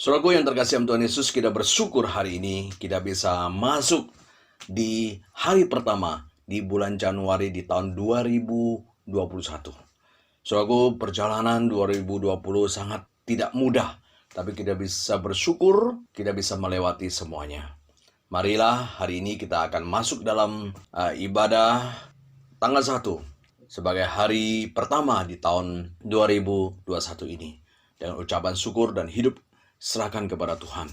Saudaraku yang terkasih dalam Tuhan Yesus, kita bersyukur hari ini kita bisa masuk di hari pertama di bulan Januari di tahun 2021. Saudaraku, perjalanan 2020 sangat tidak mudah, tapi kita bisa bersyukur, kita bisa melewati semuanya. Marilah hari ini kita akan masuk dalam ibadah tanggal 1 sebagai hari pertama di tahun 2021 ini. Dengan ucapan syukur dan hidup serahkan kepada Tuhan.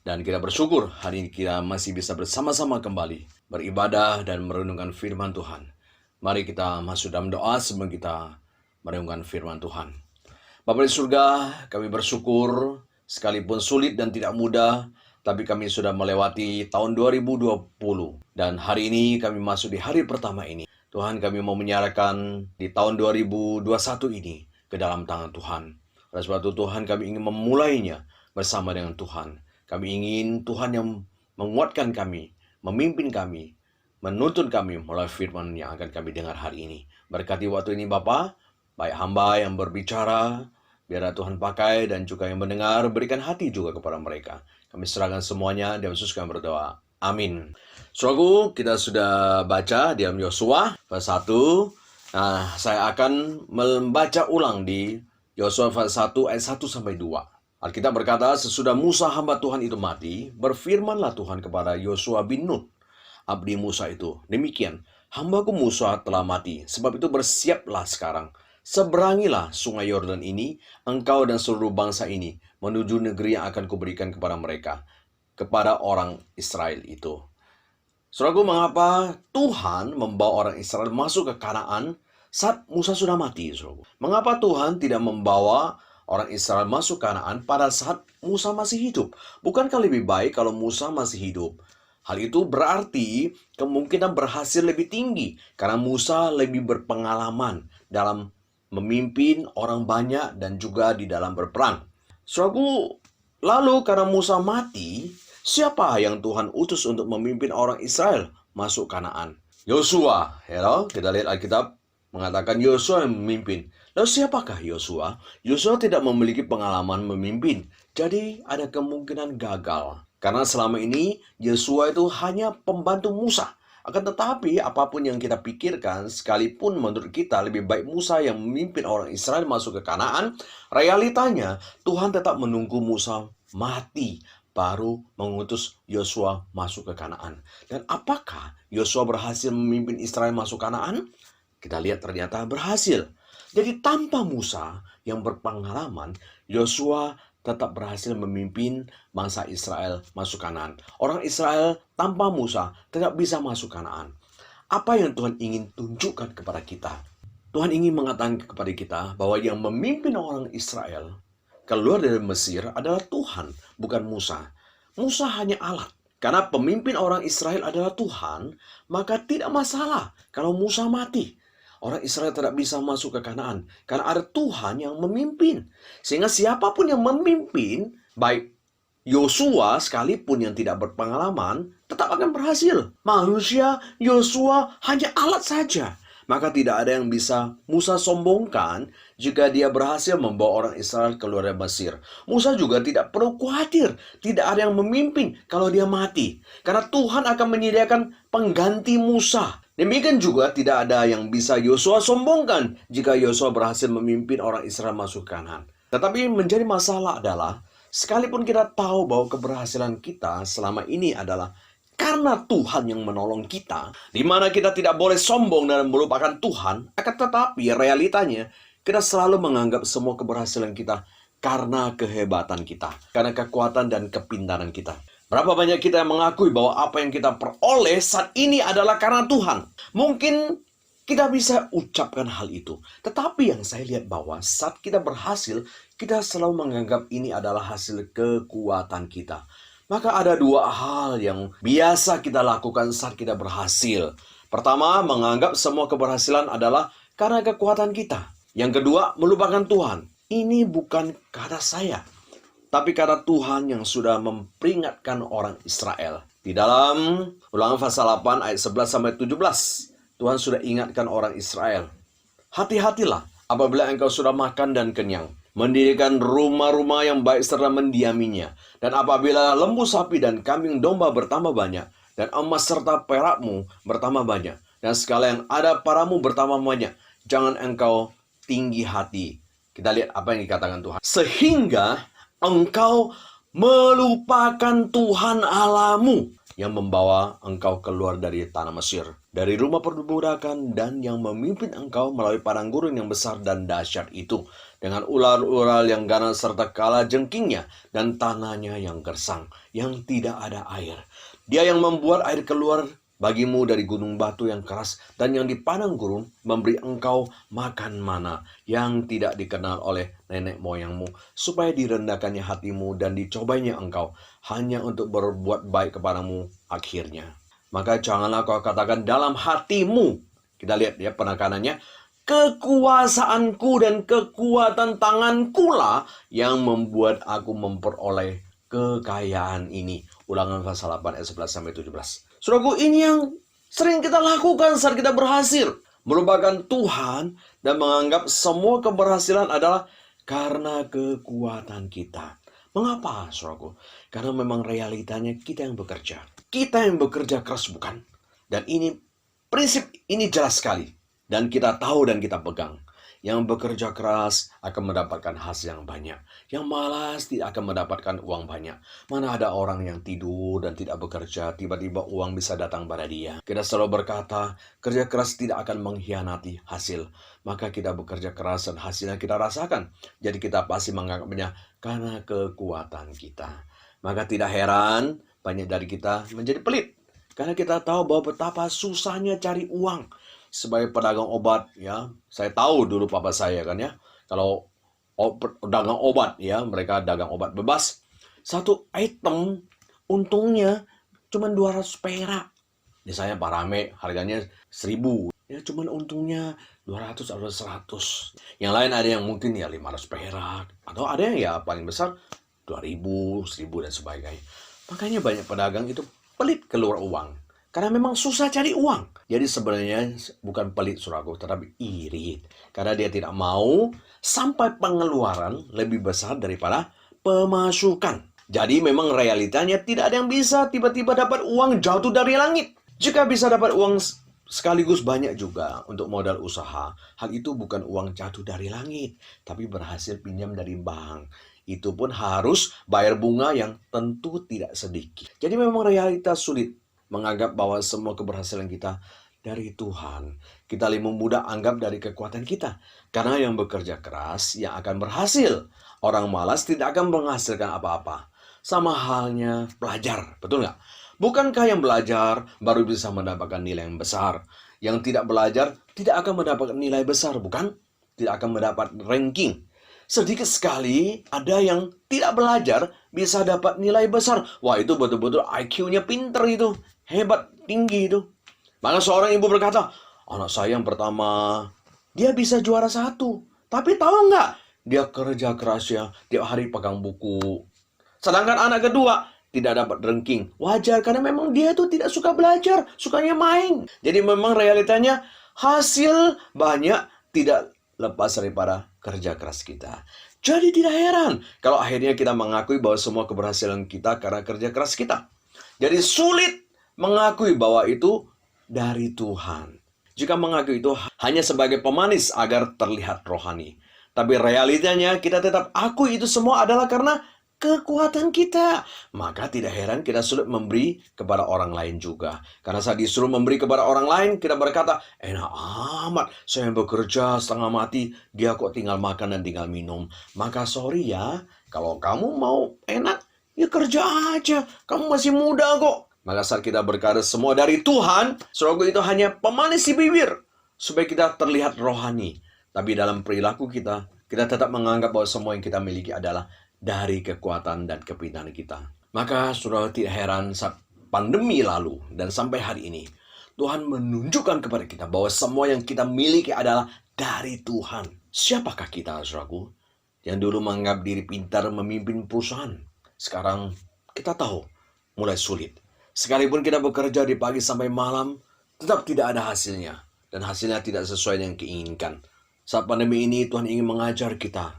Dan kita bersyukur hari ini kita masih bisa bersama-sama kembali beribadah dan merenungkan firman Tuhan. Mari kita masuk dalam doa sebelum kita merenungkan firman Tuhan. Bapa di surga, kami bersyukur sekalipun sulit dan tidak mudah, tapi kami sudah melewati tahun 2020. Dan hari ini kami masuk di hari pertama ini. Tuhan, kami mau menyerahkan di tahun 2021 ini ke dalam tangan Tuhan. Oleh sebab itu Tuhan, kami ingin memulainya bersama dengan Tuhan. Kami ingin Tuhan yang menguatkan kami, memimpin kami, menuntun kami melalui firman yang akan kami dengar hari ini. Berkati waktu ini Bapa, baik hamba yang berbicara, biarlah Tuhan pakai, dan juga yang mendengar, berikan hati juga kepada mereka. Kami serahkan semuanya, dan Yesus kami berdoa. Amin. Saudaraku, kita sudah baca di dalam Yosua pasal 1. Nah, saya akan membaca ulang di Yosua pasal 1 ayat 1 sampai 2. Alkitab berkata, sesudah Musa hamba Tuhan itu mati, berfirmanlah Tuhan kepada Yosua bin Nun, abdi Musa itu, demikian, hambaku Musa telah mati, sebab itu bersiaplah sekarang. Seberangilah sungai Yordan ini, engkau dan seluruh bangsa ini, menuju negeri yang akan kuberikan kepada mereka, kepada orang Israel itu. Saudaraku, mengapa Tuhan membawa orang Israel masuk ke Kanaan saat Musa sudah mati? Saudaraku, mengapa Tuhan tidak membawa orang Israel masuk Kanaan pada saat Musa masih hidup? Bukankah lebih baik kalau Musa masih hidup? Hal itu berarti kemungkinan berhasil lebih tinggi karena Musa lebih berpengalaman dalam memimpin orang banyak dan juga di dalam berperang. Saudaraku, lalu karena Musa mati, siapa yang Tuhan utus untuk memimpin orang Israel masuk Kanaan? Yosua. Kita lihat Alkitab mengatakan Yosua yang memimpin. Lalu siapakah Yosua? Yosua tidak memiliki pengalaman memimpin, jadi ada kemungkinan gagal. Karena selama ini Yosua itu hanya pembantu Musa. Akan tetapi apapun yang kita pikirkan, sekalipun menurut kita lebih baik Musa yang memimpin orang Israel masuk ke Kanaan, realitanya Tuhan tetap menunggu Musa mati baru mengutus Yosua masuk ke Kanaan. Dan apakah Yosua berhasil memimpin Israel masuk Kanaan? Kita lihat ternyata berhasil. Jadi tanpa Musa yang berpengalaman, Yosua tetap berhasil memimpin bangsa Israel masuk Kanaan. Orang Israel tanpa Musa tidak bisa masuk Kanaan. Apa yang Tuhan ingin tunjukkan kepada kita? Tuhan ingin mengatakan kepada kita bahwa yang memimpin orang Israel keluar dari Mesir adalah Tuhan, bukan Musa. Musa hanya alat. Karena pemimpin orang Israel adalah Tuhan, maka tidak masalah kalau Musa mati. Orang Israel tidak bisa masuk ke Kanaan karena ada Tuhan yang memimpin. Sehingga siapapun yang memimpin, baik Yosua sekalipun yang tidak berpengalaman, tetap akan berhasil. Manusia Yosua hanya alat saja. Maka tidak ada yang bisa Musa sombongkan jika dia berhasil membawa orang Israel keluar dari Mesir. Musa juga tidak perlu khawatir, tidak ada yang memimpin kalau dia mati. Karena Tuhan akan menyediakan pengganti Musa. Demikian juga tidak ada yang bisa Yosua sombongkan jika Yosua berhasil memimpin orang Israel masuk Kanaan. Tetapi menjadi masalah adalah, sekalipun kita tahu bahwa keberhasilan kita selama ini adalah karena Tuhan yang menolong kita, di mana kita tidak boleh sombong dan melupakan Tuhan, akan tetapi realitanya kita selalu menganggap semua keberhasilan kita karena kehebatan kita, karena kekuatan dan kepintaran kita. Berapa banyak kita yang mengakui bahwa apa yang kita peroleh saat ini adalah karena Tuhan. Mungkin kita bisa ucapkan hal itu. Tetapi yang saya lihat bahwa saat kita berhasil, kita selalu menganggap ini adalah hasil kekuatan kita. Maka ada dua hal yang biasa kita lakukan saat kita berhasil. Pertama, menganggap semua keberhasilan adalah karena kekuatan kita. Yang kedua, melupakan Tuhan. Ini bukan karena saya, tapi karena Tuhan yang sudah memperingatkan orang Israel. Di dalam Ulangan pasal 8 ayat 11-17, Tuhan sudah ingatkan orang Israel. Hati-hatilah apabila engkau sudah makan dan kenyang. mendirikan rumah-rumah yang baik serta mendiaminya. Dan apabila lembu sapi dan kambing domba bertambah banyak, dan emas serta perakmu bertambah banyak, dan segala yang ada padamu bertambah banyak, jangan engkau tinggi hati. Kita lihat apa yang dikatakan Tuhan. Sehingga engkau melupakan Tuhan Allahmu yang membawa engkau keluar dari tanah Mesir, dari rumah perbudakan, dan yang memimpin engkau melalui padang gurun yang besar dan dahsyat itu, dengan ular-ular yang ganas serta kala jengkingnya, dan tanahnya yang gersang, yang tidak ada air. Dia yang membuat air keluar bagimu dari gunung batu yang keras, dan yang di padang gurun memberi engkau makan mana yang tidak dikenal oleh nenek moyangmu, supaya direndahkannya hatimu dan dicobanya engkau hanya untuk berbuat baik kepadamu akhirnya. Maka janganlah kau katakan dalam hatimu, kita lihat ya penekanannya, kekuasaanku dan kekuatan tanganku lah yang membuat aku memperoleh kekayaan ini. Ulangan pasal 8 ayat 11 sampai 17. Saudaraku, ini yang sering kita lakukan saat kita berhasil. Melupakan Tuhan dan menganggap semua keberhasilan adalah karena kekuatan kita. Mengapa, saudaraku? Karena memang realitanya kita yang bekerja. Kita yang bekerja keras, bukan? Dan ini, prinsip ini jelas sekali. Dan kita tahu dan kita pegang. Yang bekerja keras akan mendapatkan hasil yang banyak. Yang malas tidak akan mendapatkan uang banyak. Mana ada orang yang tidur dan tidak bekerja, tiba-tiba uang bisa datang pada dia. Kita selalu berkata, kerja keras tidak akan mengkhianati hasil. Maka kita bekerja keras dan hasilnya kita rasakan. Jadi kita pasti menganggapnya karena kekuatan kita. Maka tidak heran banyak dari kita menjadi pelit. Karena kita tahu bahwa betapa susahnya cari uang. Sebagai pedagang obat, ya, saya tahu dulu papa saya kan ya, kalau dagang obat ya, mereka dagang obat bebas, satu item untungnya cuma 200 perak. Misalnya parame harganya 1.000, ya cuma untungnya 200 atau 100. Yang lain ada yang mungkin ya 500 perak, atau ada yang ya paling besar 2.000, 1.000 dan sebagainya. Makanya banyak pedagang itu pelit keluar uang. Karena memang susah cari uang. Jadi sebenarnya bukan pelit, saudaraku, tetapi irit. Karena dia tidak mau sampai pengeluaran lebih besar daripada pemasukan. Jadi memang realitanya tidak ada yang bisa tiba-tiba dapat uang jatuh dari langit. Jika bisa dapat uang sekaligus banyak juga untuk modal usaha, hal itu bukan uang jatuh dari langit, tapi berhasil pinjam dari bank. Itu pun harus bayar bunga yang tentu tidak sedikit. Jadi memang realitas sulit menganggap bahwa semua keberhasilan kita dari Tuhan. Kita lebih mudah anggap dari kekuatan kita. Karena yang bekerja keras yang akan berhasil. Orang malas tidak akan menghasilkan apa-apa. Sama halnya pelajar, betul nggak? Bukankah yang belajar baru bisa mendapatkan nilai yang besar? Yang tidak belajar tidak akan mendapatkan nilai besar, bukan? Tidak akan mendapat ranking. Sedikit sekali ada yang tidak belajar bisa dapat nilai besar. Wah, itu betul-betul IQ-nya pinter itu. Hebat, tinggi itu. Maka seorang ibu berkata, anak saya yang pertama, dia bisa juara 1. Tapi tahu nggak? Dia kerja kerasnya, tiap hari pegang buku. Sedangkan anak kedua, tidak dapat ranking. Wajar, karena memang dia itu tidak suka belajar, sukanya main. Jadi memang realitanya hasil banyak tidak lepas daripada kerja keras kita. Jadi tidak heran kalau akhirnya kita mengakui bahwa semua keberhasilan kita karena kerja keras kita. Jadi sulit mengakui bahwa itu dari Tuhan. Jika mengakui itu hanya sebagai pemanis agar terlihat rohani. Tapi realitanya kita tetap akui itu semua adalah karena kekuatan kita. Maka tidak heran kita sulit memberi kepada orang lain juga. Karena saat disuruh memberi kepada orang lain, kita berkata, enak amat, saya yang bekerja setengah mati, dia kok tinggal makan dan tinggal minum. Maka sorry ya, kalau kamu mau enak, ya kerja aja. Kamu masih muda kok. Maka saat kita berkata semua dari Tuhan, saudaraku, itu hanya pemanis di bibir. Supaya kita terlihat rohani. Tapi dalam perilaku kita tetap menganggap bahwa semua yang kita miliki adalah dari kekuatan dan kepintaran kita. Maka saudara tidak heran saat pandemi lalu dan sampai hari ini, Tuhan menunjukkan kepada kita bahwa semua yang kita miliki adalah dari Tuhan. Siapakah kita, saudaraku? Yang dulu menganggap diri pintar memimpin perusahaan. Sekarang kita tahu, mulai sulit. Sekalipun kita bekerja di pagi sampai malam, tetap tidak ada hasilnya. Dan hasilnya tidak sesuai dengan yang diinginkan. Saat pandemi ini, Tuhan ingin mengajar kita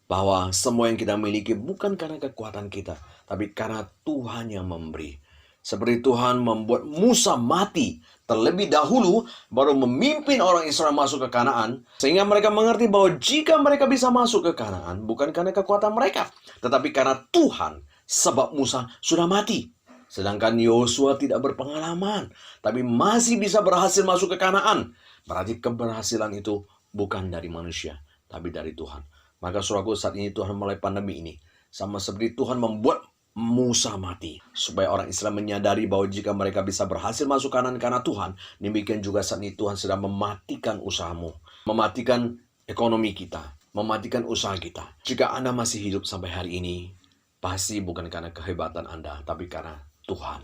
bahwa semua yang kita miliki bukan karena kekuatan kita, tapi karena Tuhan yang memberi. Seperti Tuhan membuat Musa mati terlebih dahulu, baru memimpin orang Israel masuk ke Kanaan, sehingga mereka mengerti bahwa jika mereka bisa masuk ke Kanaan, bukan karena kekuatan mereka, tetapi karena Tuhan, sebab Musa sudah mati. Sedangkan Yosua tidak berpengalaman, tapi masih bisa berhasil masuk ke Kanaan. Berarti keberhasilan itu bukan dari manusia, tapi dari Tuhan. Maka saudaraku, saat ini Tuhan mulai pandemi ini, sama seperti Tuhan membuat Musa mati, supaya orang Israel menyadari bahwa jika mereka bisa berhasil masuk Kanaan karena Tuhan, demikian juga saat ini Tuhan sedang mematikan usahamu, mematikan ekonomi kita, mematikan usaha kita. Jika Anda masih hidup sampai hari ini, pasti bukan karena kehebatan Anda, tapi karena Tuhan.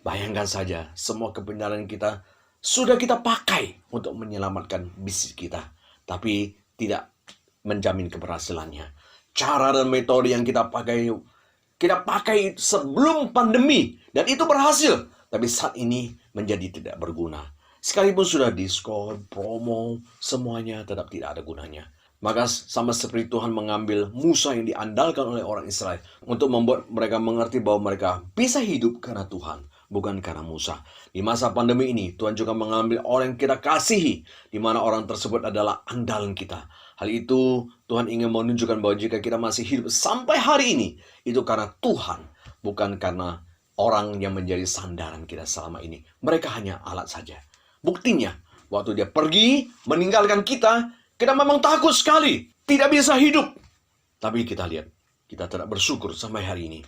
Bayangkan saja, semua kebenaran kita sudah kita pakai untuk menyelamatkan bisnis kita, tapi tidak menjamin keberhasilannya. Cara dan metode yang kita pakai sebelum pandemi, dan itu berhasil. Tapi saat ini menjadi tidak berguna. Sekalipun sudah diskon, promo, semuanya tetap tidak ada gunanya. Maka sama seperti Tuhan mengambil Musa yang diandalkan oleh orang Israel untuk membuat mereka mengerti bahwa mereka bisa hidup karena Tuhan, bukan karena Musa. Di masa pandemi ini, Tuhan juga mengambil orang yang kita kasihi, di mana orang tersebut adalah andalan kita. Hal itu Tuhan ingin menunjukkan bahwa jika kita masih hidup sampai hari ini, itu karena Tuhan, bukan karena orang yang menjadi sandaran kita selama ini. Mereka hanya alat saja. Buktinya, waktu dia pergi meninggalkan kita memang takut sekali, tidak bisa hidup. Tapi kita lihat, kita tidak bersyukur sampai hari ini.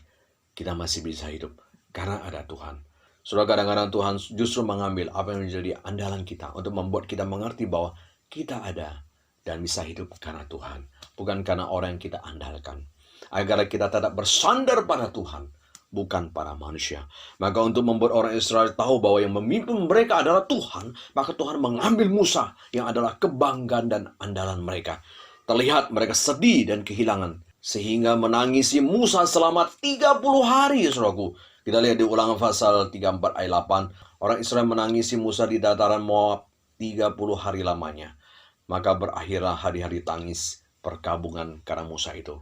Kita masih bisa hidup karena ada Tuhan. Saudara, kadang-kadang Tuhan justru mengambil apa yang menjadi andalan kita untuk membuat kita mengerti bahwa kita ada dan bisa hidup karena Tuhan, bukan karena orang yang kita andalkan. Agar kita tetap bersandar pada Tuhan, bukan para manusia. Maka untuk membuat orang Israel tahu bahwa yang memimpin mereka adalah Tuhan, maka Tuhan mengambil Musa yang adalah kebanggaan dan andalan mereka. Terlihat mereka sedih dan kehilangan, sehingga menangisi Musa selama 30 hari, saudaraku. Kita lihat di Ulangan pasal 34 ayat 8, orang Israel menangisi Musa di dataran Moab 30 hari lamanya. Maka berakhirlah hari-hari tangis perkabungan karena Musa itu.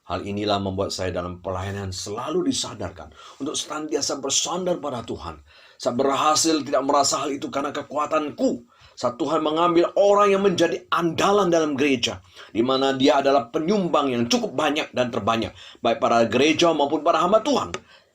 Hal inilah membuat saya dalam pelayanan selalu disadarkan untuk senantiasa bersandar pada Tuhan. Saya berhasil tidak merasa hal itu karena kekuatanku. Saat Tuhan mengambil orang yang menjadi andalan dalam gereja, di mana dia adalah penyumbang yang cukup banyak dan terbanyak, baik pada gereja maupun para hamba Tuhan.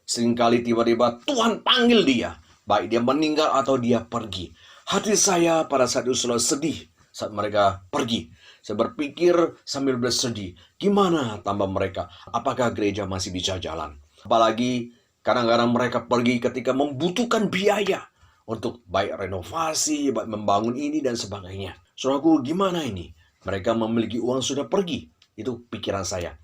Seringkali tiba-tiba Tuhan panggil dia, baik dia meninggal atau dia pergi. Hati saya pada saat itu selalu sedih saat mereka pergi. Saya berpikir sambil bersedih, gimana tambah mereka? Apakah gereja masih bisa jalan? Apalagi kadang-kadang mereka pergi ketika membutuhkan biaya untuk baik renovasi, baik membangun ini dan sebagainya. Saudaraku, gimana ini? Mereka memiliki uang sudah pergi. Itu pikiran saya.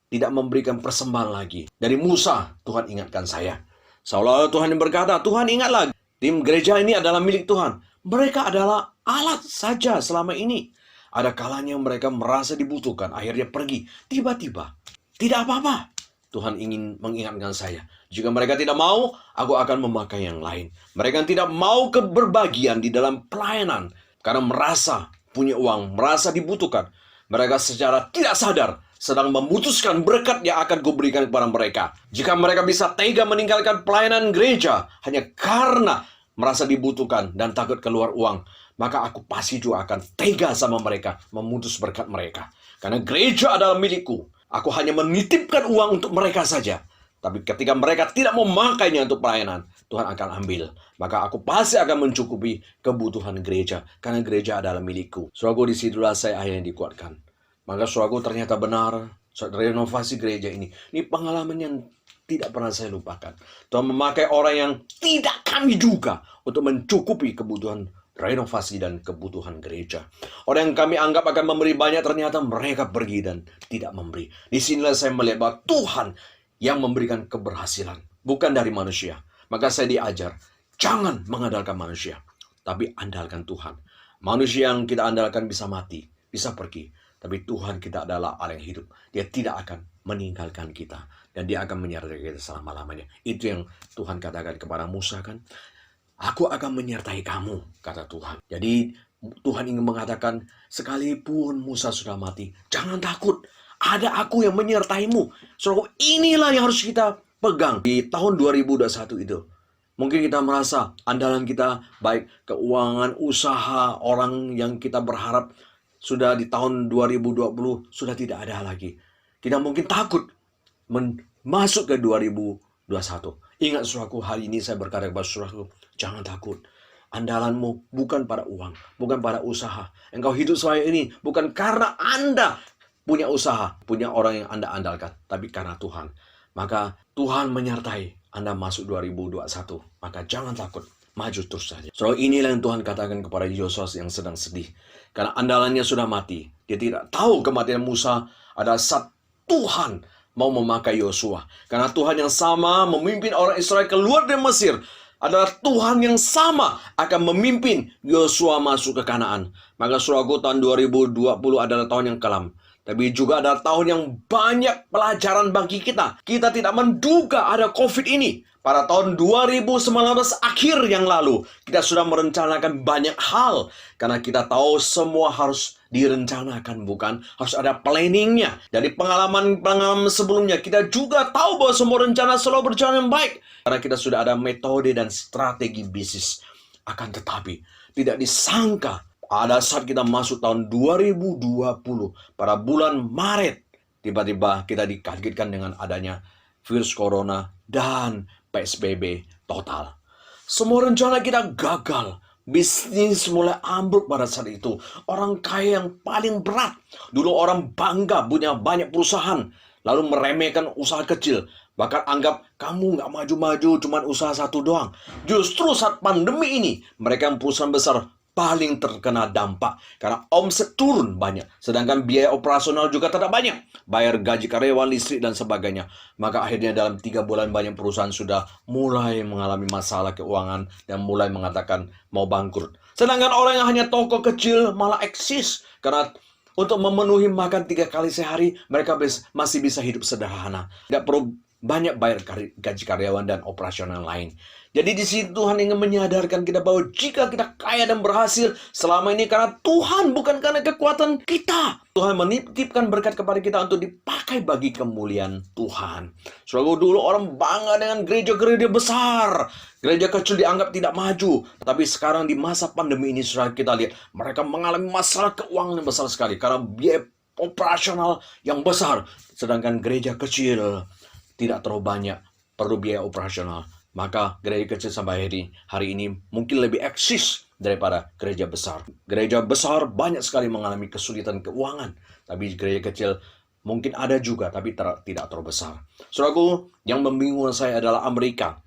Tidak memberikan persembahan lagi. Dari Musa, Tuhan ingatkan saya. Seolah-olah Tuhan yang berkata, Tuhan ingatlah, tim gereja ini adalah milik Tuhan. Mereka adalah alat saja selama ini. Ada kalanya mereka merasa dibutuhkan, akhirnya pergi. Tiba-tiba, tidak apa-apa. Tuhan ingin mengingatkan saya. Jika mereka tidak mau, aku akan memakai yang lain. Mereka tidak mau keberbagian di dalam pelayanan karena merasa punya uang, merasa dibutuhkan. Mereka secara tidak sadar sedang memutuskan berkat yang akan kuberikan kepada mereka. Jika mereka bisa tega meninggalkan pelayanan gereja hanya karena merasa dibutuhkan dan takut keluar uang, maka aku pasti juga akan tega sama mereka, memutus berkat mereka. Karena gereja adalah milikku. Aku hanya menitipkan uang untuk mereka saja. Tapi ketika mereka tidak memakainya untuk pelayanan, Tuhan akan ambil. Maka aku pasti akan mencukupi kebutuhan gereja. Karena gereja adalah milikku. Saudaraku, disitulah saya akhirnya dikuatkan. Maka saudaraku, ternyata benar, renovasi gereja ini pengalaman yang tidak pernah saya lupakan. Tuhan memakai orang yang tidak kami duga untuk mencukupi kebutuhan renovasi dan kebutuhan gereja. Orang yang kami anggap akan memberi banyak, ternyata mereka pergi dan tidak memberi. Disinilah saya melihat bahwa Tuhan yang memberikan keberhasilan, bukan dari manusia. Maka saya diajar, jangan mengandalkan manusia, tapi andalkan Tuhan. Manusia yang kita andalkan bisa mati, bisa pergi. Tapi Tuhan kita adalah Allah yang hidup. Dia tidak akan meninggalkan kita. Dan dia akan menyertai kita selama-lamanya. Itu yang Tuhan katakan kepada Musa kan. Aku akan menyertai kamu, kata Tuhan. Jadi Tuhan ingin mengatakan, sekalipun Musa sudah mati, jangan takut. Ada aku yang menyertaimu. Saudaraku, inilah yang harus kita pegang di tahun 2021 itu. Mungkin kita merasa andalan kita baik keuangan, usaha, orang yang kita berharap sudah di tahun 2020 sudah tidak ada lagi. Kita mungkin takut masuk ke 2021. Ingat saudaraku, hari ini saya berkata kepada saudaraku, jangan takut. Andalanmu bukan pada uang, bukan pada usaha. Engkau hidup selama ini bukan karena Anda punya usaha, punya orang yang Anda andalkan, tapi karena Tuhan. Maka Tuhan menyertai Anda masuk 2021. Maka jangan takut, maju terus saja. So inilah yang Tuhan katakan kepada Yosua yang sedang sedih. Karena andalannya sudah mati. Dia tidak tahu kematian Musa adalah saat Tuhan mau memakai Yosua. Karena Tuhan yang sama memimpin orang Israel keluar dari Mesir adalah Tuhan yang sama akan memimpin Yosua masuk ke Kanaan. Maka saudaraku, tahun 2020 adalah tahun yang kelam. Tapi juga adalah tahun yang banyak pelajaran bagi kita. Kita tidak menduga ada COVID ini. Pada tahun 2019 akhir yang lalu, kita sudah merencanakan banyak hal. Karena kita tahu semua harus direncanakan, bukan? Harus ada planningnya. Dari pengalaman sebelumnya, kita juga tahu bahwa semua rencana selalu berjalan yang baik. Karena kita sudah ada metode dan strategi bisnis. Akan tetapi, tidak disangka pada saat kita masuk tahun 2020, pada bulan Maret, tiba-tiba kita dikagetkan dengan adanya virus corona dan PSBB total. Semua rencana kita gagal. Bisnis mulai ambruk pada saat itu. Orang kaya yang paling berat. Dulu orang bangga punya banyak perusahaan, lalu meremehkan usaha kecil. Bahkan anggap kamu nggak maju-maju, cuma usaha satu doang. Justru saat pandemi ini, mereka yang perusahaan besar paling terkena dampak karena omset turun banyak, sedangkan biaya operasional juga tidak banyak, bayar gaji karyawan, listrik dan sebagainya. Maka akhirnya dalam 3 bulan banyak perusahaan sudah mulai mengalami masalah keuangan dan mulai mengatakan mau bangkrut. Sedangkan orang yang hanya toko kecil malah eksis karena untuk memenuhi makan 3 kali sehari mereka masih bisa hidup sederhana, tidak perlu banyak bayar gaji karyawan dan operasional lain. Jadi di sini Tuhan ingin menyadarkan kita bahwa jika kita kaya dan berhasil selama ini karena Tuhan, bukan karena kekuatan kita. Tuhan menitipkan berkat kepada kita untuk dipakai bagi kemuliaan Tuhan. Selalu dulu orang bangga dengan gereja-gereja besar. Gereja kecil dianggap tidak maju. Tapi sekarang di masa pandemi ini sudah kita lihat mereka mengalami masalah keuangan yang besar sekali karena biaya operasional yang besar. Sedangkan gereja kecil tidak terlalu banyak perlu biaya operasional. Maka gereja kecil sampai hari ini mungkin lebih eksis daripada gereja besar. Gereja besar banyak sekali mengalami kesulitan keuangan. Tapi gereja kecil mungkin ada juga, tapi tidak terlalu besar. Saudaraku, yang membingungkan saya adalah Amerika.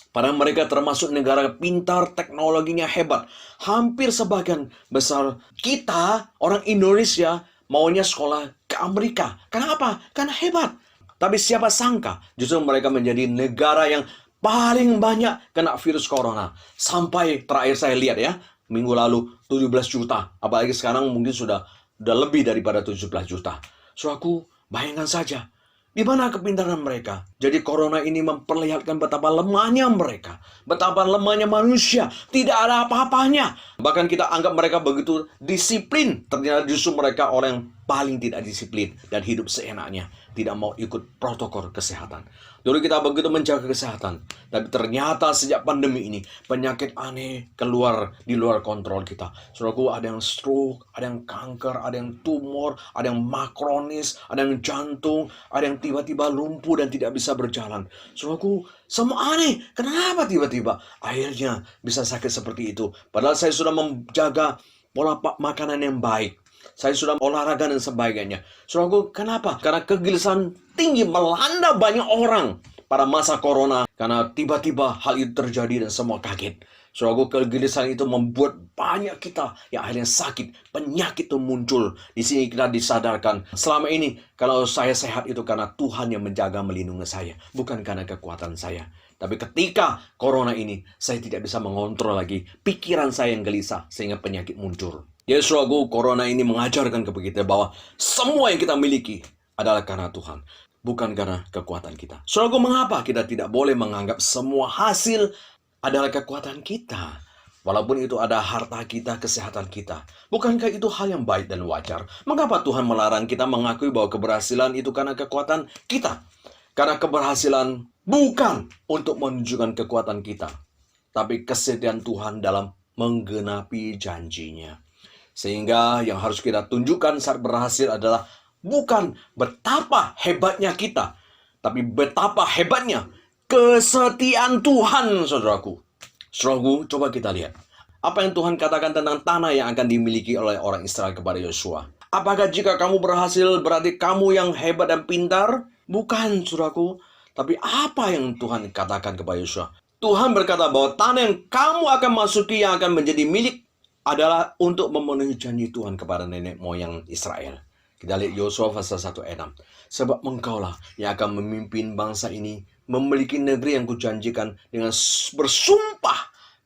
Padahal mereka termasuk negara pintar, teknologinya hebat. Hampir sebagian besar kita, orang Indonesia, maunya sekolah ke Amerika. Kenapa? Karena hebat. Tapi siapa sangka justru mereka menjadi negara yang paling banyak kena virus corona. Sampai terakhir saya lihat ya, minggu lalu 17 juta. Apalagi sekarang mungkin sudah lebih daripada 17 juta. Saudaraku, bayangkan saja. Di mana kepintaran mereka? Jadi corona ini memperlihatkan betapa lemahnya mereka. Betapa lemahnya manusia. Tidak ada apa-apanya. Bahkan kita anggap mereka begitu disiplin. Ternyata justru mereka orang yang paling tidak disiplin dan hidup seenaknya. Tidak mau ikut protokol kesehatan. Dulu kita begitu menjaga kesehatan. Tapi ternyata sejak pandemi ini, penyakit aneh keluar di luar kontrol kita. Saudaraku, ada yang stroke, ada yang kanker, ada yang tumor, ada yang makronis, ada yang jantung, ada yang tiba-tiba lumpuh dan tidak bisa berjalan. Saudaraku, semua aneh. Kenapa tiba-tiba akhirnya bisa sakit seperti itu? Padahal saya sudah menjaga pola makanan yang baik. Saya sudah olahraga dan sebagainya. Saudaraku, kenapa? Karena kegelisahan tinggi melanda banyak orang pada masa corona. Karena tiba-tiba hal itu terjadi dan semua kaget. Saudaraku, kegelisahan itu membuat banyak kita yang akhirnya sakit. Penyakit itu muncul. Di sini kita disadarkan. Selama ini, kalau saya sehat itu karena Tuhan yang menjaga melindungi saya. Bukan karena kekuatan saya. Tapi ketika corona ini, saya tidak bisa mengontrol lagi pikiran saya yang gelisah sehingga penyakit muncul. Ya saudaraku, corona ini mengajarkan kepada kita bahwa semua yang kita miliki adalah karena Tuhan, bukan karena kekuatan kita. Saudaraku, mengapa kita tidak boleh menganggap semua hasil adalah kekuatan kita? Walaupun itu ada harta kita, kesehatan kita. Bukankah itu hal yang baik dan wajar? Mengapa Tuhan melarang kita mengakui bahwa keberhasilan itu karena kekuatan kita? Karena keberhasilan bukan untuk menunjukkan kekuatan kita, tapi kesetiaan Tuhan dalam menggenapi janjinya. Sehingga yang harus kita tunjukkan saat berhasil adalah bukan betapa hebatnya kita, tapi betapa hebatnya kesetiaan Tuhan, saudaraku. Saudaraku, coba kita lihat. Apa yang Tuhan katakan tentang tanah yang akan dimiliki oleh orang Israel kepada Yosua? Apakah jika kamu berhasil berarti kamu yang hebat dan pintar? Bukan, saudaraku. Tapi apa yang Tuhan katakan kepada Yosua? Tuhan berkata bahwa tanah yang kamu akan masuki yang akan menjadi milik adalah untuk memenuhi janji Tuhan kepada nenek moyang Israel. Kita lihat Yosua pasal 1 ayat 6. Sebab engkaulah yang akan memimpin bangsa ini memiliki negeri yang kujanjikan dengan bersumpah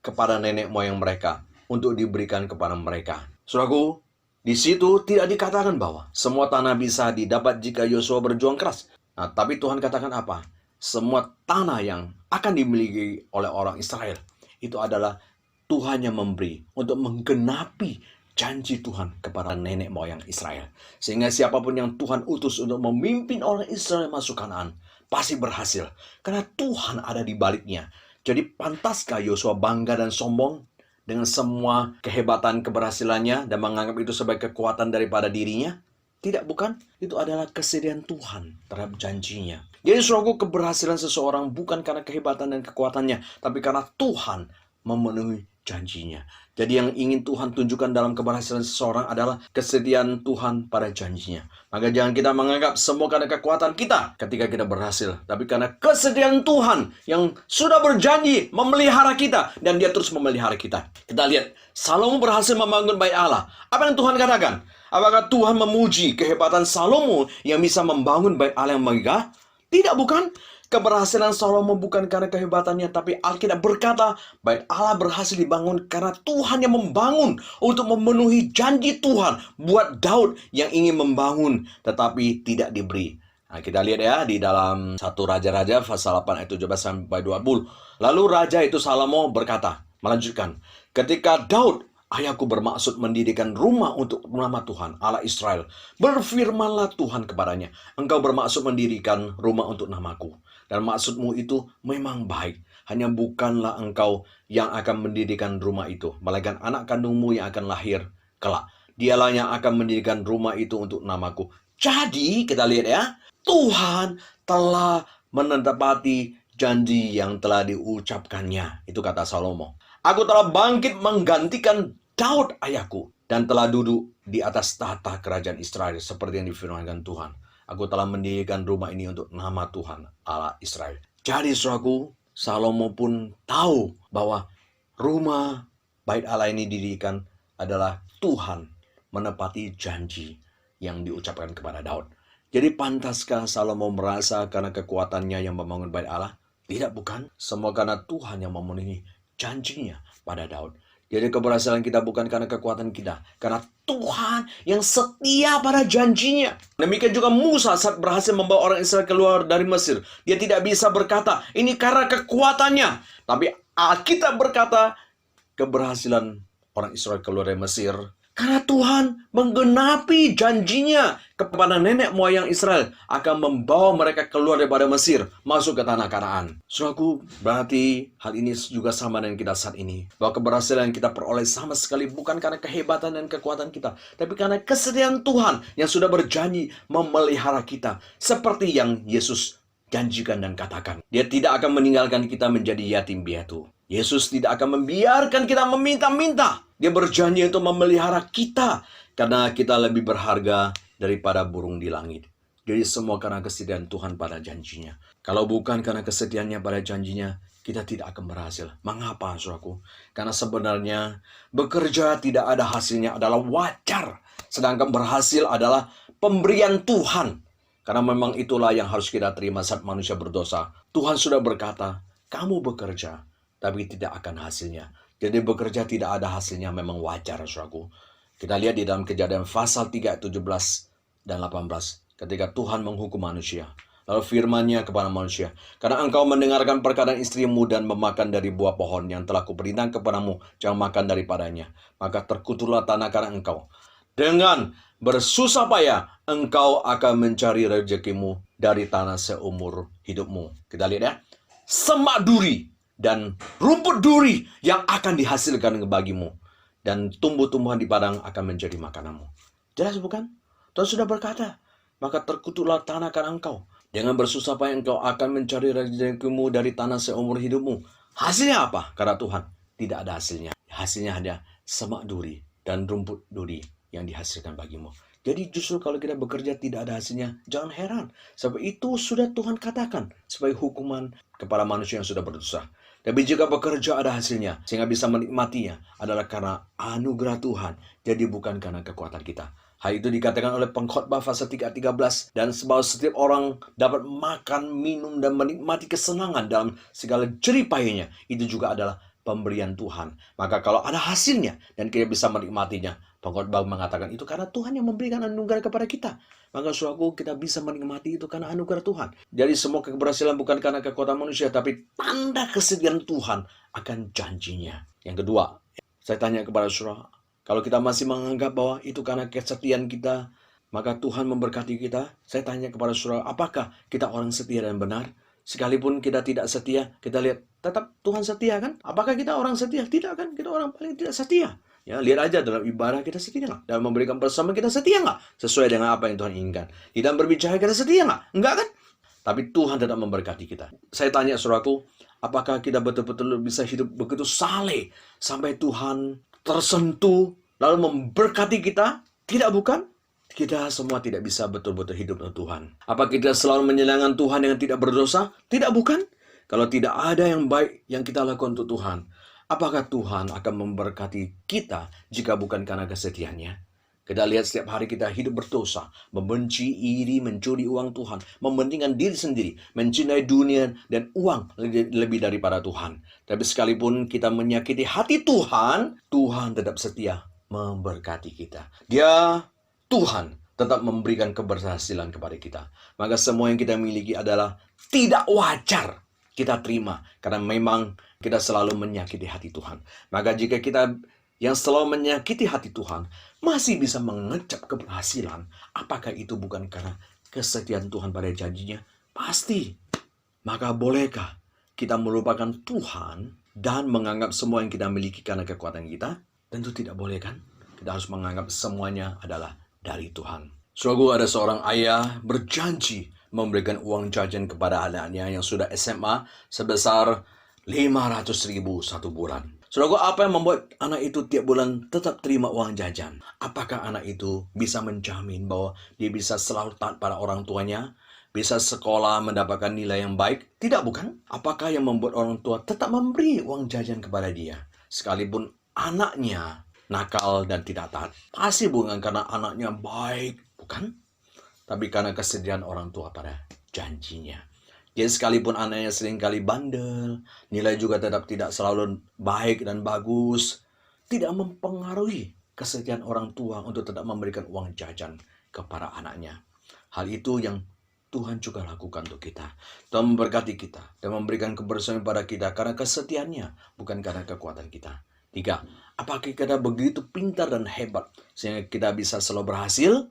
kepada nenek moyang mereka untuk diberikan kepada mereka. Saudaraku, di situ tidak dikatakan bahwa semua tanah bisa didapat jika Yosua berjuang keras. Nah, tapi Tuhan katakan apa? Semua tanah yang akan dimiliki oleh orang Israel itu adalah Tuhan yang memberi untuk menggenapi janji Tuhan kepada nenek moyang Israel. Sehingga siapapun yang Tuhan utus untuk memimpin orang Israel masuk Kanaan pasti berhasil. Karena Tuhan ada di baliknya. Jadi pantaskah Yosua bangga dan sombong dengan semua kehebatan keberhasilannya dan menganggap itu sebagai kekuatan daripada dirinya? Tidak, bukan. Itu adalah kesediaan Tuhan terhadap janjinya. Jadi saudaraku, keberhasilan seseorang bukan karena kehebatan dan kekuatannya, tapi karena Tuhan memenuhi janjinya. Jadi yang ingin Tuhan tunjukkan dalam keberhasilan seseorang adalah kesetiaan Tuhan pada janjinya. Maka jangan kita menganggap semua karena kekuatan kita ketika kita berhasil, tapi karena kesetiaan Tuhan yang sudah berjanji memelihara kita dan Dia terus memelihara kita. Kita lihat, Salomo berhasil membangun bait Allah. Apa yang Tuhan katakan? Apakah Tuhan memuji kehebatan Salomo yang bisa membangun bait Allah yang megah? Tidak, bukan. Keberhasilan Salomo bukan karena kehebatannya, tapi Alkitab berkata, bait Allah berhasil dibangun karena Tuhan yang membangun untuk memenuhi janji Tuhan buat Daud yang ingin membangun tetapi tidak diberi. Nah, kita lihat ya di dalam 1 Raja-Raja pasal 8 ayat 17 sampai 20. Lalu raja itu Salomo berkata, melanjutkan, ketika Daud ayahku bermaksud mendirikan rumah untuk nama Tuhan, Allah Israel. Berfirmanlah Tuhan kepadanya, engkau bermaksud mendirikan rumah untuk namaku. Dan maksudmu itu memang baik. Hanya bukanlah engkau yang akan mendirikan rumah itu, melainkan anak kandungmu yang akan lahir kelak. Dialah yang akan mendirikan rumah itu untuk namaku. Jadi kita lihat ya, Tuhan telah menepati janji yang telah diucapkannya. Itu kata Salomo. Aku telah bangkit menggantikan Daud ayahku dan telah duduk di atas tahta kerajaan Israel seperti yang difirmankan Tuhan. Aku telah mendirikan rumah ini untuk nama Tuhan Allah Israel. Jadi saudaraku, Salomo pun tahu bahwa rumah bait Allah ini didirikan adalah Tuhan menepati janji yang diucapkan kepada Daud. Jadi pantaskah Salomo merasa karena kekuatannya yang membangun bait Allah? Tidak, bukan. Semua karena Tuhan yang memenuhi janjinya pada Daud. Jadi keberhasilan kita bukan karena kekuatan kita, karena Tuhan yang setia pada janjinya. Demikian juga Musa saat berhasil membawa orang Israel keluar dari Mesir. Dia tidak bisa berkata, ini karena kekuatannya. Tapi Alkitab berkata, keberhasilan orang Israel keluar dari Mesir karena Tuhan menggenapi janjinya kepada nenek moyang Israel akan membawa mereka keluar daripada Mesir masuk ke tanah Kanaan. Saudaraku, berarti hal ini juga sama dengan kita saat ini. Bahwa keberhasilan yang kita peroleh sama sekali bukan karena kehebatan dan kekuatan kita, tapi karena kesetiaan Tuhan yang sudah berjanji memelihara kita. Seperti yang Yesus janjikan dan katakan. Dia tidak akan meninggalkan kita menjadi yatim piatu. Yesus tidak akan membiarkan kita meminta-minta. Dia berjanji untuk memelihara kita karena kita lebih berharga daripada burung di langit. Jadi semua karena kesetiaan Tuhan pada janjinya. Kalau bukan karena kesetiaannya pada janjinya, kita tidak akan berhasil. Mengapa, saudaraku? Karena sebenarnya bekerja tidak ada hasilnya adalah wajar. Sedangkan berhasil adalah pemberian Tuhan. Karena memang itulah yang harus kita terima saat manusia berdosa. Tuhan sudah berkata, kamu bekerja, tapi tidak akan hasilnya. Jadi bekerja tidak ada hasilnya memang wajar, saudaraku. Kita lihat di dalam Kejadian pasal 3 ayat 17 dan 18. Ketika Tuhan menghukum manusia. Lalu firman-Nya kepada manusia, karena engkau mendengarkan perkataan istrimu dan memakan dari buah pohon yang telah kuperintahkan kepadamu, jangan makan daripadanya. Maka terkutuklah tanah karena engkau. Dengan bersusah payah, engkau akan mencari rezekimu dari tanah seumur hidupmu. Kita lihat ya. Semak duri dan rumput duri yang akan dihasilkan bagimu. Dan tumbuh-tumbuhan di padang akan menjadi makananmu. Jelas bukan? Tuhan sudah berkata, maka terkutuklah tanah karena engkau. Dengan bersusah payah engkau akan mencari rezekimu dari tanah seumur hidupmu. Hasilnya apa? Karena Tuhan tidak ada hasilnya. Hasilnya ada semak duri dan rumput duri yang dihasilkan bagimu. Jadi justru kalau kita bekerja tidak ada hasilnya, jangan heran. Sebab itu sudah Tuhan katakan sebagai hukuman kepada manusia yang sudah berdosa. Tapi jika bekerja ada hasilnya, sehingga bisa menikmatinya, adalah karena anugerah Tuhan. Jadi bukan karena kekuatan kita. Hal itu dikatakan oleh Pengkhotbah pasal 3:13. Dan sebab setiap orang dapat makan, minum, dan menikmati kesenangan dalam segala jerih payahnya, itu juga adalah pemberian Tuhan. Maka kalau ada hasilnya dan kita bisa menikmatinya, Pengkhotbah mengatakan itu karena Tuhan yang memberikan anugerah kepada kita. Maka saudaraku, kita bisa menikmati itu karena anugerah Tuhan. Jadi semua keberhasilan bukan karena kekuatan manusia, tapi tanda kesediaan Tuhan akan janjinya. Yang kedua, saya tanya kepada saudara, kalau kita masih menganggap bahwa itu karena kesetiaan kita, maka Tuhan memberkati kita. Saya tanya kepada saudara, apakah kita orang setia dan benar? Sekalipun kita tidak setia, kita lihat tetap Tuhan setia kan? Apakah kita orang setia? Tidak kan? Kita orang paling tidak setia. Ya, lihat aja dalam ibadah kita setia nggak? Dalam memberikan persembahan kita setia nggak? Sesuai dengan apa yang Tuhan inginkan. Di dalam berbicara kita setia nggak? Enggak kan? Tapi Tuhan tetap memberkati kita. Saya tanya saudaraku, apakah kita betul-betul bisa hidup begitu saleh sampai Tuhan tersentuh lalu memberkati kita? Tidak bukan? Kita semua tidak bisa betul-betul hidup untuk Tuhan. Apa kita selalu menyenangkan Tuhan dengan tidak berdosa? Tidak bukan? Kalau tidak ada yang baik yang kita lakukan untuk Tuhan, apakah Tuhan akan memberkati kita jika bukan karena kesetiaannya? Kita lihat setiap hari kita hidup berdosa, membenci, iri, mencuri uang Tuhan, mementingkan diri sendiri, mencintai dunia dan uang lebih daripada Tuhan. Tapi sekalipun kita menyakiti hati Tuhan, Tuhan tetap setia memberkati kita. Tuhan tetap memberikan keberhasilan kepada kita. Maka semua yang kita miliki adalah tidak wajar kita terima. Karena memang kita selalu menyakiti hati Tuhan. Maka jika kita yang selalu menyakiti hati Tuhan masih bisa mengecap keberhasilan, apakah itu bukan karena kesetiaan Tuhan pada janjinya? Pasti. Maka bolehkah kita melupakan Tuhan dan menganggap semua yang kita miliki karena kekuatan kita? Tentu tidak boleh kan? Kita harus menganggap semuanya adalah dari Tuhan. Saudaraku, ada seorang ayah berjanji memberikan uang jajan kepada anaknya yang sudah SMA sebesar 500.000 satu bulan. Saudaraku, apa yang membuat anak itu tiap bulan tetap terima uang jajan? Apakah anak itu bisa menjamin bahwa dia bisa selalu taat pada orang tuanya? Bisa sekolah mendapatkan nilai yang baik? Tidak bukan? Apakah yang membuat orang tua tetap memberi uang jajan kepada dia? Sekalipun anaknya nakal dan tidak taat. Pasti bukan karena anaknya baik, bukan? Tapi karena kesediaan orang tua pada janjinya. Jadi sekalipun anaknya seringkali bandel, nilai juga tetap tidak selalu baik dan bagus, tidak mempengaruhi kesediaan orang tua untuk tetap memberikan uang jajan kepada anaknya. Hal itu yang Tuhan juga lakukan untuk kita. Tuhan memberkati kita dan memberikan kebersamaan pada kita karena kesetiaannya, bukan karena kekuatan kita. 3. Apakah kita begitu pintar dan hebat sehingga kita bisa selalu berhasil?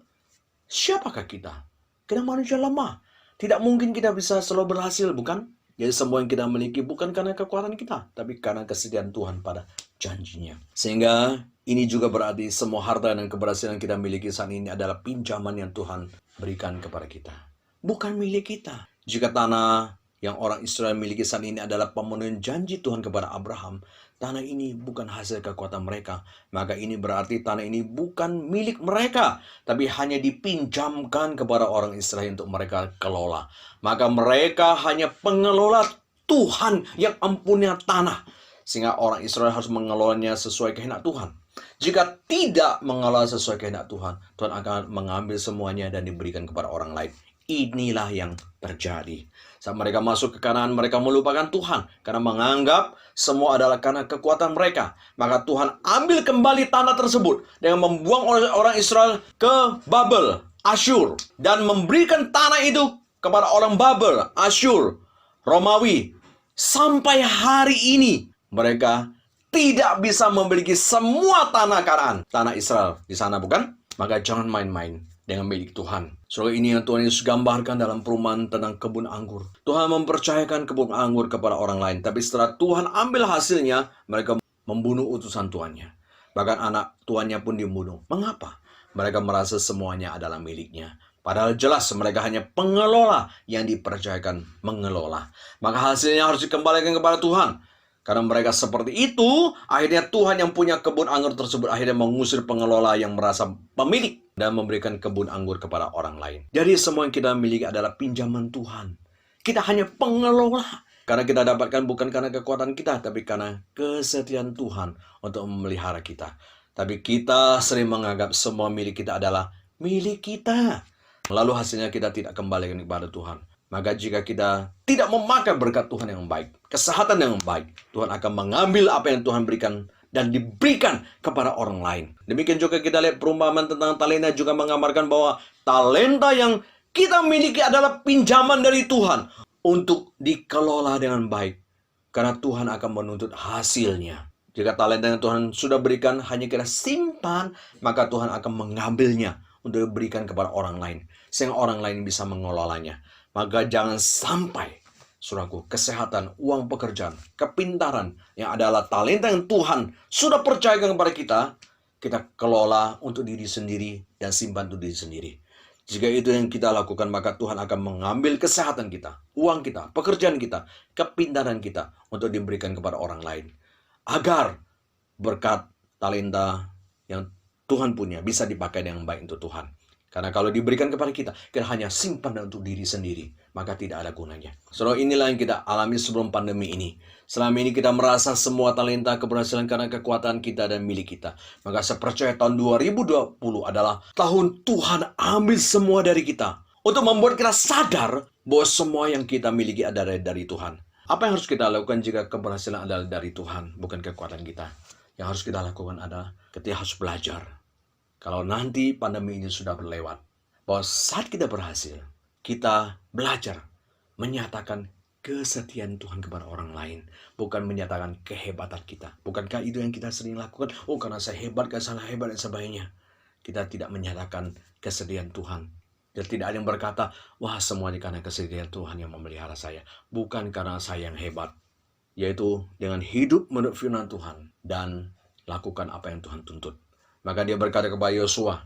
Siapakah kita? Kita manusia lemah. Tidak mungkin kita bisa selalu berhasil, bukan? Jadi semua yang kita miliki bukan karena kekuatan kita, tapi karena kesediaan Tuhan pada janjinya. Sehingga ini juga berarti semua harta dan keberhasilan kita miliki saat ini adalah pinjaman yang Tuhan berikan kepada kita. Bukan milik kita. Jika tanah yang orang Israel miliki saat ini adalah pemenuhan janji Tuhan kepada Abraham, tanah ini bukan hasil kekuatan mereka. Maka ini berarti tanah ini bukan milik mereka, tapi hanya dipinjamkan kepada orang Israel untuk mereka kelola. Maka mereka hanya pengelola Tuhan yang mempunyai tanah. Sehingga orang Israel harus mengelolanya sesuai kehendak Tuhan. Jika tidak mengelola sesuai kehendak Tuhan, Tuhan akan mengambil semuanya dan diberikan kepada orang lain. Inilah yang terjadi. Saat mereka masuk ke Kanaan, mereka melupakan Tuhan karena menganggap semua adalah karena kekuatan mereka. Maka Tuhan ambil kembali tanah tersebut dengan membuang orang Israel ke Babel, Asyur, dan memberikan tanah itu kepada orang Babel, Asyur, Romawi. Sampai hari ini mereka tidak bisa memiliki semua tanah Kanaan, tanah Israel di sana, bukan? Maka jangan main-main dengan milik Tuhan. Soal ini yang Tuhan Yesus gambarkan dalam perumpamaan tentang kebun anggur. Tuhan mempercayakan kebun anggur kepada orang lain, tapi setelah Tuhan ambil hasilnya, mereka membunuh utusan tuannya. Bahkan anak tuannya pun dibunuh. Mengapa? Mereka merasa semuanya adalah miliknya. Padahal jelas mereka hanya pengelola yang dipercayakan mengelola. Maka hasilnya harus dikembalikan kepada Tuhan. Karena mereka seperti itu, akhirnya Tuhan yang punya kebun anggur tersebut akhirnya mengusir pengelola yang merasa pemilik dan memberikan kebun anggur kepada orang lain. Jadi semua yang kita miliki adalah pinjaman Tuhan. Kita hanya pengelola. Karena kita dapatkan bukan karena kekuatan kita, tapi karena kesetiaan Tuhan untuk memelihara kita. Tapi kita sering menganggap semua milik kita adalah milik kita. Lalu hasilnya kita tidak kembalikan kepada Tuhan. Maka jika kita tidak memakai berkat Tuhan yang baik, kesehatan yang baik, Tuhan akan mengambil apa yang Tuhan berikan dan diberikan kepada orang lain. Demikian juga kita lihat perumpamaan tentang talenta juga menggambarkan bahwa talenta yang kita miliki adalah pinjaman dari Tuhan untuk dikelola dengan baik. Karena Tuhan akan menuntut hasilnya. Jika talenta yang Tuhan sudah berikan hanya kita simpan, maka Tuhan akan mengambilnya untuk diberikan kepada orang lain. Sehingga orang lain bisa mengelolanya. Maka jangan sampai, saudaraku, kesehatan, uang pekerjaan, kepintaran yang adalah talenta yang Tuhan sudah percayakan kepada kita kelola untuk diri sendiri dan simpan untuk diri sendiri. Jika itu yang kita lakukan, maka Tuhan akan mengambil kesehatan kita, uang kita, pekerjaan kita, kepintaran kita untuk diberikan kepada orang lain. Agar berkat talenta yang Tuhan punya bisa dipakai dengan baik untuk Tuhan. Karena kalau diberikan kepada kita hanya simpan untuk diri sendiri, maka tidak ada gunanya. Saudara, inilah yang kita alami sebelum pandemi ini. Selama ini kita merasa semua talenta keberhasilan karena kekuatan kita dan milik kita. Maka saya percaya tahun 2020 adalah tahun Tuhan ambil semua dari kita. Untuk membuat kita sadar bahwa semua yang kita miliki adalah dari Tuhan. Apa yang harus kita lakukan jika keberhasilan adalah dari Tuhan, bukan kekuatan kita? Yang harus kita lakukan adalah kita harus belajar. Kalau nanti pandemi ini sudah berlewat, bahwa saat kita berhasil, kita belajar menyatakan kesetiaan Tuhan kepada orang lain, bukan menyatakan kehebatan kita. Bukankah itu yang kita sering lakukan? Oh, karena saya hebat, karena saya hebat, dan sebagainya. Kita tidak menyatakan kesetiaan Tuhan. Dan tidak ada yang berkata, wah semuanya karena kesetiaan Tuhan yang memelihara saya. Bukan karena saya yang hebat. Yaitu dengan hidup menurut firman Tuhan dan lakukan apa yang Tuhan tuntut. Maka dia berkata kepada Yosua,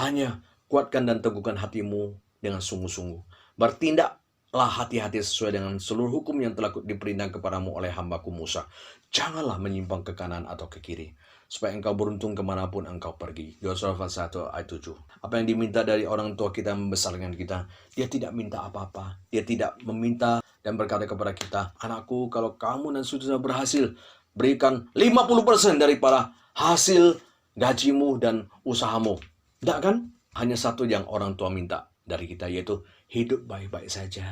hanya kuatkan dan teguhkan hatimu dengan sungguh-sungguh. Bertindaklah hati-hati sesuai dengan seluruh hukum yang telah diperintahkan kepadamu oleh hambaku Musa. Janganlah menyimpang ke kanan atau ke kiri, supaya engkau beruntung kemanapun engkau pergi. Yosua 1 ayat 7. Apa yang diminta dari orang tua kita membesarkan kita, dia tidak minta apa-apa. Dia tidak meminta dan berkata kepada kita, anakku, kalau kamu dan sudah berhasil, berikan 50% daripada hasil gajimu dan usahamu. Tidak kan? Hanya satu yang orang tua minta dari kita, yaitu hidup baik-baik saja.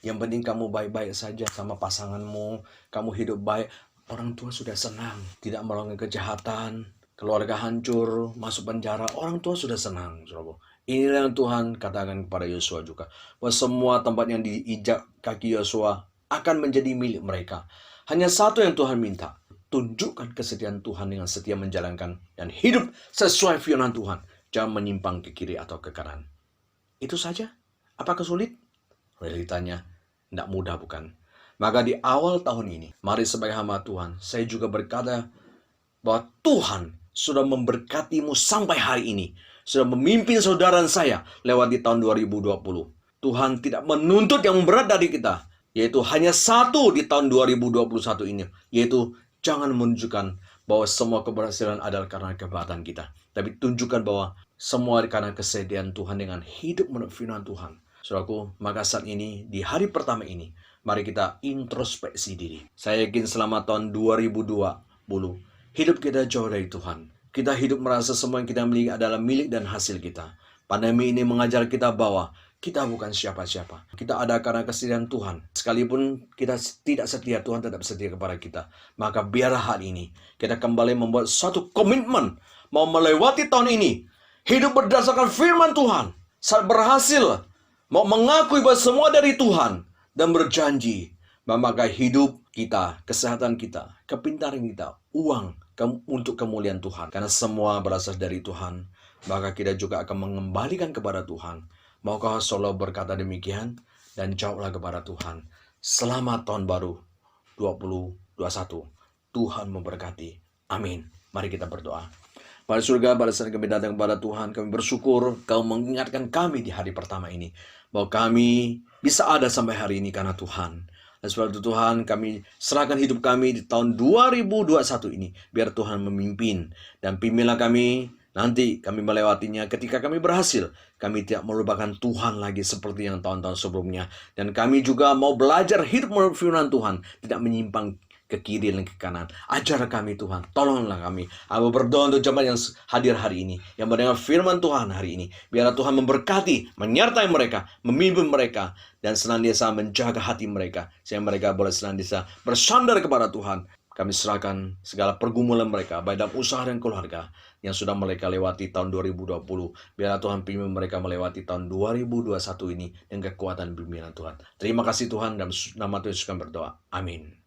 Yang penting kamu baik-baik saja sama pasanganmu. Kamu hidup baik. Orang tua sudah senang. Tidak melakukan kejahatan. Keluarga hancur. Masuk penjara. Orang tua sudah senang. Inilah yang Tuhan katakan kepada Yosua juga. Bahwa semua tempat yang diinjak kaki Yosua akan menjadi milik mereka. Hanya satu yang Tuhan minta. Tunjukkan kesetiaan Tuhan dengan setia menjalankan dan hidup sesuai firman Tuhan. Jangan menyimpang ke kiri atau ke kanan. Itu saja. Apakah sulit? Realitanya tidak mudah, bukan? Maka di awal tahun ini, mari sebagai hamba Tuhan, saya juga berkata bahwa Tuhan sudah memberkatimu sampai hari ini. Sudah memimpin saudara saya lewat di tahun 2020. Tuhan tidak menuntut yang berat dari kita. Yaitu hanya satu di tahun 2021 ini. Yaitu jangan menunjukkan bahwa semua keberhasilan adalah karena kehebatan kita. Tapi tunjukkan bahwa semua karena kesediaan Tuhan dengan hidup menurut firman Tuhan. Saudaraku, maka saat ini, di hari pertama ini, mari kita introspeksi diri. Saya yakin selama tahun 2020, hidup kita jauh dari Tuhan. Kita hidup merasa semua yang kita miliki adalah milik dan hasil kita. Pandemi ini mengajar kita bahwa kita bukan siapa-siapa. Kita ada karena kesetiaan Tuhan. Sekalipun kita tidak setia, Tuhan tetap setia kepada kita. Maka biarlah hari ini kita kembali membuat suatu komitmen. Mau melewati tahun ini. Hidup berdasarkan firman Tuhan. Saat berhasil mau mengakui bahwa semua dari Tuhan dan berjanji memakai hidup kita, kesehatan kita, kepintaran kita, uang untuk kemuliaan Tuhan. Karena semua berasal dari Tuhan, maka kita juga akan mengembalikan kepada Tuhan. Maukah saudara berkata demikian? Dan jawablah kepada Tuhan. Selamat tahun baru 2021. Tuhan memberkati. Amin. Mari kita berdoa. Pada surga, pada saat kami datang kepada Tuhan, kami bersyukur Kau mengingatkan kami di hari pertama ini, bahwa kami bisa ada sampai hari ini karena Tuhan. Dan sebab itu Tuhan, kami serahkan hidup kami di tahun 2021 ini, biar Tuhan memimpin. Dan pimpinlah kami, nanti kami melewatinya ketika kami berhasil. Kami tidak melupakan Tuhan lagi seperti yang tahun-tahun sebelumnya. Dan kami juga mau belajar hidup menurut firman Tuhan, tidak menyimpang ke kiri dan ke kanan. Ajar kami Tuhan, tolonglah kami. Aku berdoa untuk jemaat yang hadir hari ini, yang mendengar firman Tuhan hari ini. Biarlah Tuhan memberkati, menyertai mereka, memimpin mereka, dan senantiasa menjaga hati mereka, sehingga mereka boleh senantiasa bersandar kepada Tuhan. Kami serahkan segala pergumulan mereka, baik dalam usaha dan keluarga, yang sudah mereka lewati tahun 2020. Biarlah Tuhan pimpin mereka melewati tahun 2021 ini dengan kekuatan pimpinan Tuhan. Terima kasih Tuhan, dalam nama Tuhan Yesus kami berdoa. Amin.